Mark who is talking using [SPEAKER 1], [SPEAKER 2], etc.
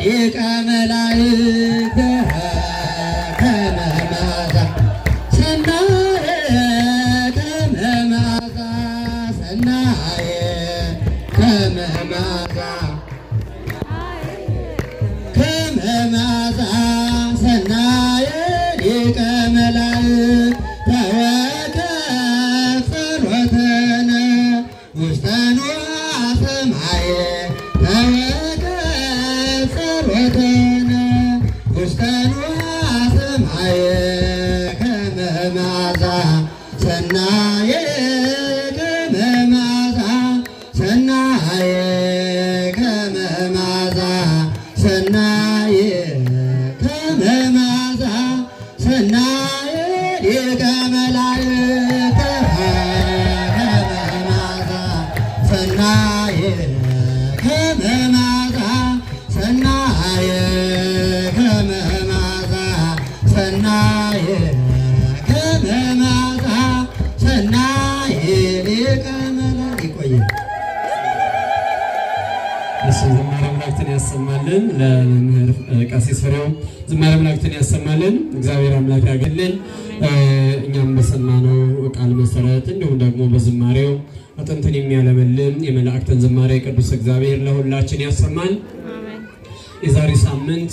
[SPEAKER 1] ሊቀ መላእክት ከመ መዓዛ ሰናየ ከመ መዓዛ ሰናየ ከመ መዓዛ ሰናየ ሊቀ መላእክት ተወከፍ ጸሎተነ ውስተ ንዋየ ሰማየ ተወከፍ ጸሎተነ ውስተ ንዋየ ሰማየ ከመ መዓዛ ሰናየ ከመ መዓዛ ሰናየ ከመ መዓዛ ሰናየ ከመ መዓዛ ሰናየ ሊቀ መላእክት ከመ መዓዛ ሰናየ ከመ መዓዛ ሰናየ ከመ መዓዛ ሰናየ ከመ መዓዛ ሰናየ ሊቀ መላእክት ይቆያል።
[SPEAKER 2] ዝማሬ መላእክትን ያሰማልን። ለመምህር ቀሲስ ፍሬው ዝማሬ መላእክትን ያሰማልን። እግዚአብሔር አምላክ ያገልልን። እኛም በሰማነው ቃል መሰረት እንዲሁም ደግሞ በዝማሬው አጥንትን የሚያለመልም የመላእክትን ዝማሬ ቅዱስ እግዚአብሔር ለሁላችን ያሰማን። የዛሬ ሳምንት